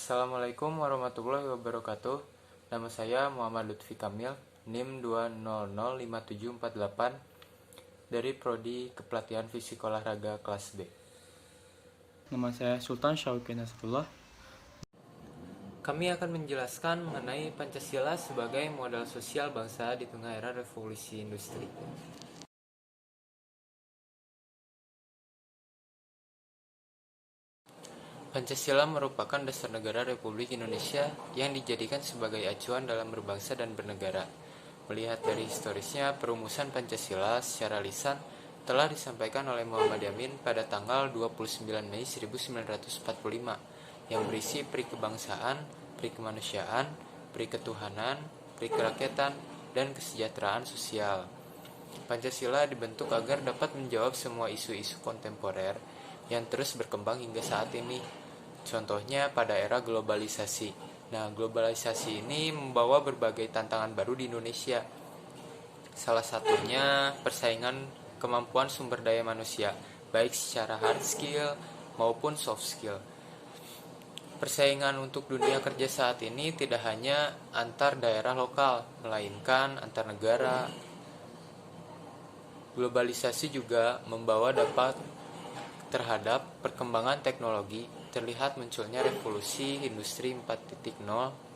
Assalamualaikum warahmatullahi wabarakatuh. Nama saya Muhammad Lutfi Kamil, NIM 2005748 dari Prodi Kepelatihan Fisik Olahraga kelas B. Nama saya Sultan Syauqi Nasrullah. Kami akan menjelaskan mengenai Pancasila sebagai modal sosial bangsa di tengah era revolusi industri. Pancasila merupakan dasar negara Republik Indonesia yang dijadikan sebagai acuan dalam berbangsa dan bernegara. Melihat dari historisnya, perumusan Pancasila secara lisan telah disampaikan oleh Muhammad Yamin pada tanggal 29 Mei 1945 yang berisi peri kebangsaan, peri kemanusiaan, peri ketuhanan, peri kerakyatan, dan kesejahteraan sosial. Pancasila dibentuk agar dapat menjawab semua isu-isu kontemporer yang terus berkembang hingga saat ini. Contohnya pada era globalisasi. Nah, globalisasi ini membawa berbagai tantangan baru di Indonesia. Salah satunya persaingan kemampuan sumber daya manusia, baik secara hard skill maupun soft skill. Persaingan untuk dunia kerja saat ini tidak hanya antar daerah lokal, melainkan antar negara. Globalisasi juga membawa dampak terhadap perkembangan teknologi, terlihat munculnya revolusi industri 4.0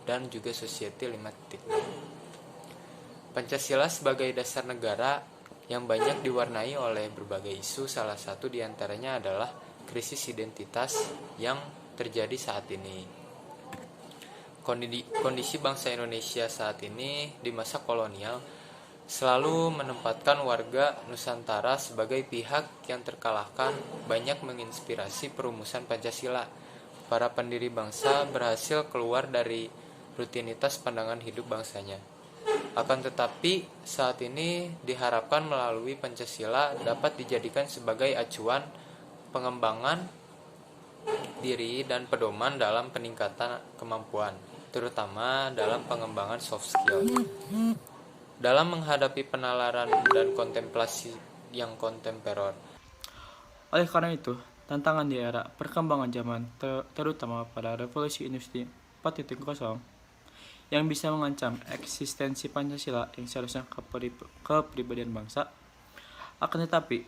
dan juga society 5.0. Pancasila sebagai dasar negara yang banyak diwarnai oleh berbagai isu, salah satu diantaranya adalah krisis identitas yang terjadi saat ini. Kondisi bangsa Indonesia saat ini di masa kolonial selalu menempatkan warga Nusantara sebagai pihak yang terkalahkan, banyak menginspirasi perumusan Pancasila. Para pendiri bangsa berhasil keluar dari rutinitas pandangan hidup bangsanya. Akan tetapi, saat ini diharapkan melalui Pancasila dapat dijadikan sebagai acuan pengembangan diri dan pedoman dalam peningkatan kemampuan, terutama dalam pengembangan soft skill. Dalam menghadapi penalaran dan kontemplasi yang kontemporer. Oleh karena itu, tantangan di era perkembangan zaman, terutama pada revolusi industri 4.0, yang bisa mengancam eksistensi Pancasila yang seharusnya kepribadian bangsa, akan tetapi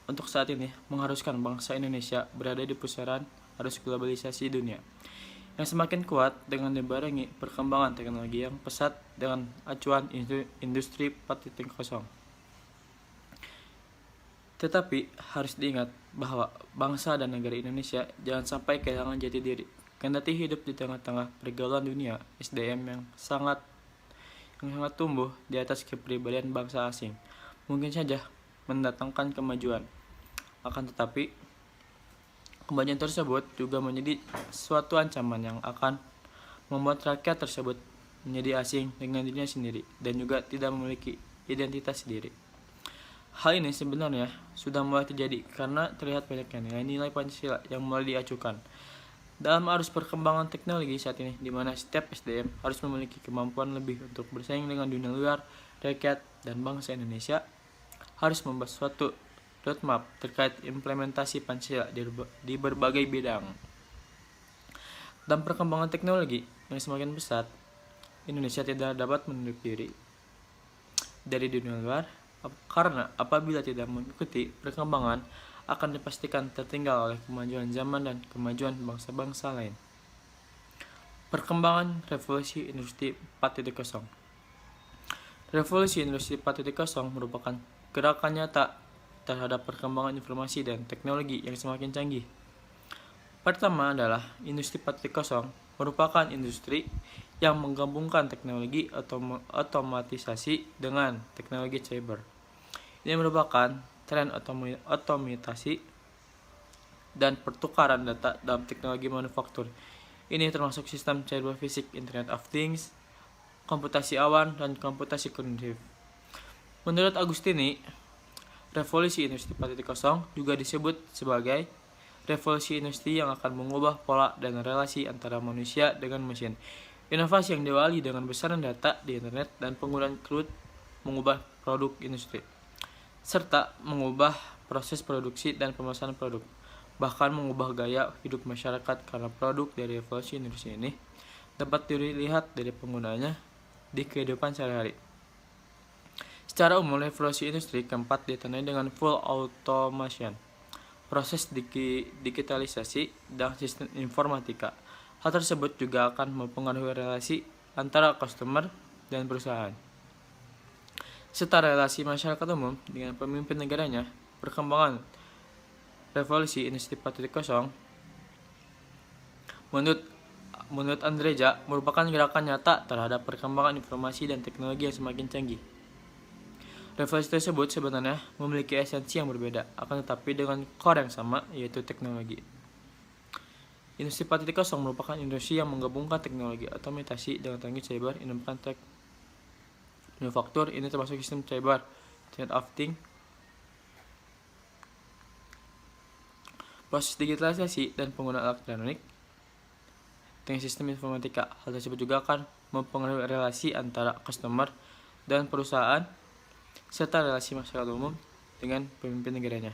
untuk saat ini mengharuskan bangsa Indonesia berada di pusaran arus globalisasi dunia yang semakin kuat dengan dibarengi perkembangan teknologi yang pesat dengan acuan industri 4.0. Tetapi harus diingat bahwa bangsa dan negara Indonesia jangan sampai kehilangan jati diri. Kendati hidup di tengah-tengah pergaulan dunia, SDM yang sangat tumbuh di atas kepribadian bangsa asing mungkin saja mendatangkan kemajuan. Akan tetapi kemajuan tersebut juga menjadi suatu ancaman yang akan membuat rakyat tersebut menjadi asing dengan dirinya sendiri dan juga tidak memiliki identitas sendiri. Hal ini sebenarnya sudah mulai terjadi karena terlihat banyaknya nilai-nilai Pancasila yang mulai diacukan dalam arus perkembangan teknologi saat ini, di mana setiap SDM harus memiliki kemampuan lebih untuk bersaing dengan dunia luar. Rakyat dan bangsa Indonesia harus membuat suatu roadmap terkait implementasi Pancasila di berbagai bidang. Dan perkembangan teknologi yang semakin pesat, Indonesia tidak dapat menutup diri dari dunia luar, karena apabila tidak mengikuti perkembangan akan dipastikan tertinggal oleh kemajuan zaman dan kemajuan bangsa-bangsa lain. Perkembangan revolusi industri 4.0. Revolusi industri 4.0 merupakan gerakan nyata terhadap perkembangan informasi dan teknologi yang semakin canggih. Pertama adalah industri 4.0 merupakan industri yang menggabungkan teknologi otomatisasi dengan teknologi cyber. Ini merupakan tren otomatisasi dan pertukaran data dalam teknologi manufaktur. Ini termasuk sistem cyber fisik, Internet of Things, komputasi awan, dan komputasi kognitif. Menurut Agustini, revolusi industri 4.0 juga disebut sebagai revolusi industri yang akan mengubah pola dan relasi antara manusia dengan mesin. Inovasi yang diawali dengan besaran data di internet dan penggunaan cloud mengubah produk industri, serta mengubah proses produksi dan pemesanan produk. bahkan mengubah gaya hidup masyarakat karena produk dari revolusi industri ini dapat dilihat dari penggunanya di kehidupan sehari-hari. Secara umum, revolusi industri keempat ditandai dengan full automation, proses digitalisasi, dan sistem informatika. Hal tersebut juga akan mempengaruhi relasi antara customer dan perusahaan, serta relasi masyarakat umum dengan pemimpin negaranya. Perkembangan revolusi industri 4.0 menurut Andreja merupakan gerakan nyata terhadap perkembangan informasi dan teknologi yang semakin canggih. Revolusi tersebut sebenarnya memiliki esensi yang berbeda, akan tetapi dengan core yang sama, yaitu teknologi. Industri 4.0 merupakan industri yang menggabungkan teknologi otomatisasi dengan teknologi cyber, inovasi manufaktur, ini termasuk sistem cyber, Internet of Things, proses digitalisasi dan penggunaan elektronik dengan sistem informatika. Hal tersebut juga akan mempengaruhi relasi antara customer dan perusahaan serta relasi masyarakat umum dengan pemimpin negaranya.